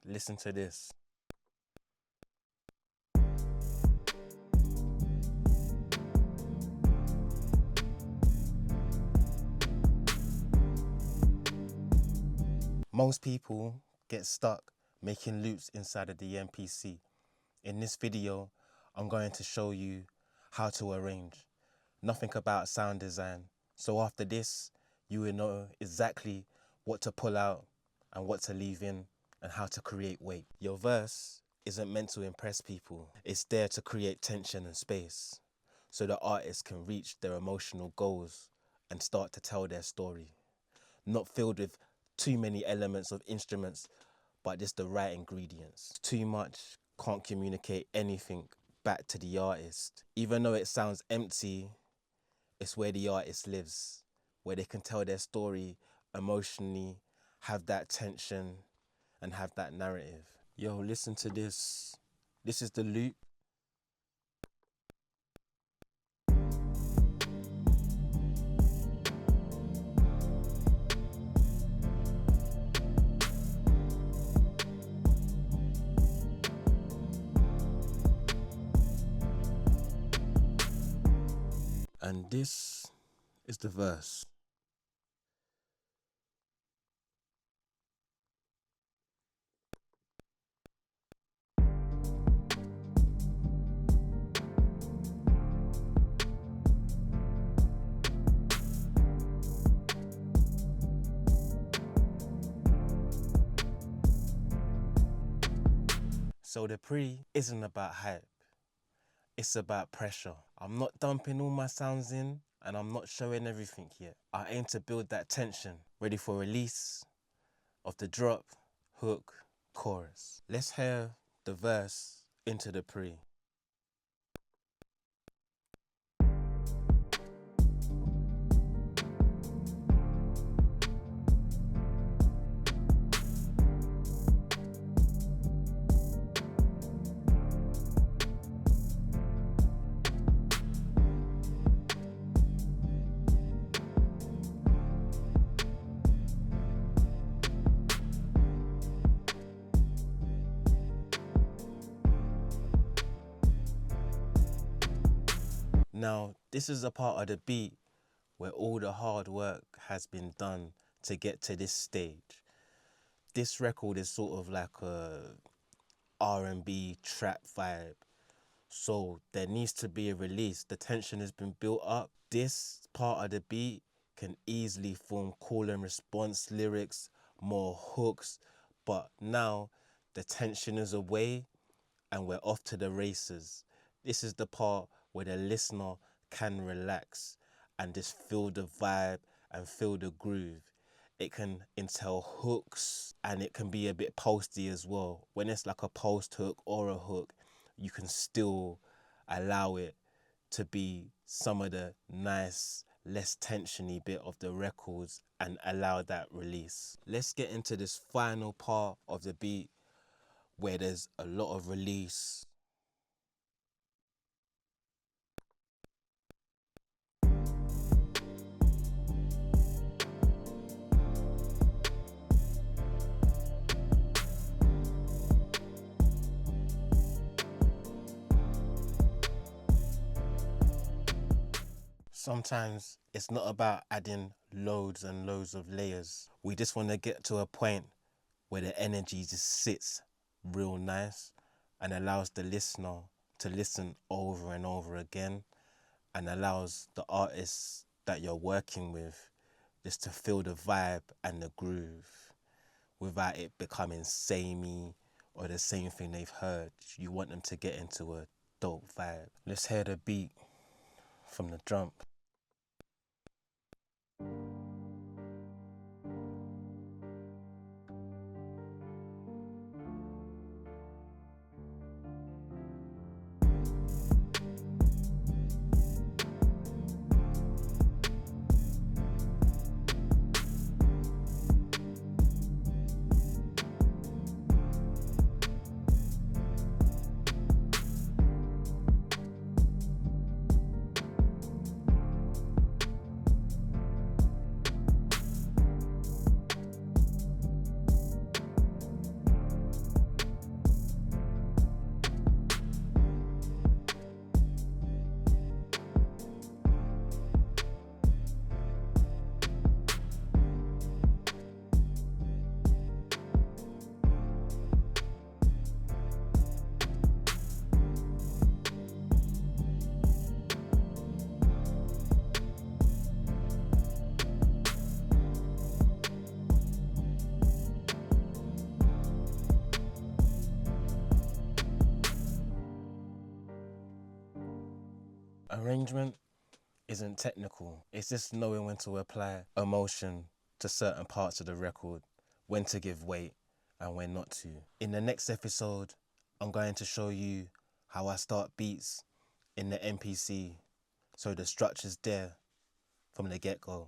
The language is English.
Listen to this. Most people get stuck making loops inside of the MPC. In this video, I'm going to show you how to arrange. Nothing about sound design. So after this, you will know exactly what to pull out and what to leave in and how to create weight. Your verse isn't meant to impress people. It's there to create tension and space so the artist can reach their emotional goals and start to tell their story. Not filled with too many elements of instruments, but just the right ingredients. Too much can't communicate anything back to the artist. Even though it sounds empty, it's where the artist lives, where they can tell their story emotionally, have that tension, and have that narrative. Yo, listen to this. This is the loop. And this is the verse. So the pre isn't about hype. It's about pressure. I'm not dumping all my sounds in and I'm not showing everything yet. I aim to build that tension, ready for release of the drop, hook, chorus. Let's hear the verse into the pre. Now, this is a part of the beat where all the hard work has been done to get to this stage. This record is sort of like a R&B trap vibe. So there needs to be a release. The tension has been built up. This part of the beat can easily form call and response lyrics, more hooks. But now the tension is away and we're off to the races. This is the part where the listener can relax and just feel the vibe and feel the groove. It can entail hooks and it can be a bit posty as well. When it's like a post hook or a hook, you can still allow it to be some of the nice, less tensiony bit of the records and allow that release. Let's get into this final part of the beat where there's a lot of release. Sometimes it's not about adding loads and loads of layers. We just want to get to a point where the energy just sits real nice and allows the listener to listen over and over again and allows the artists that you're working with just to feel the vibe and the groove without it becoming samey or the same thing they've heard. You want them to get into a dope vibe. Let's hear the beat from the drum. Arrangement isn't technical. It's just knowing when to apply emotion to certain parts of the record, when to give weight and when not to. In the next episode, I'm going to show you how I start beats in the MPC so the structure's there from the get-go.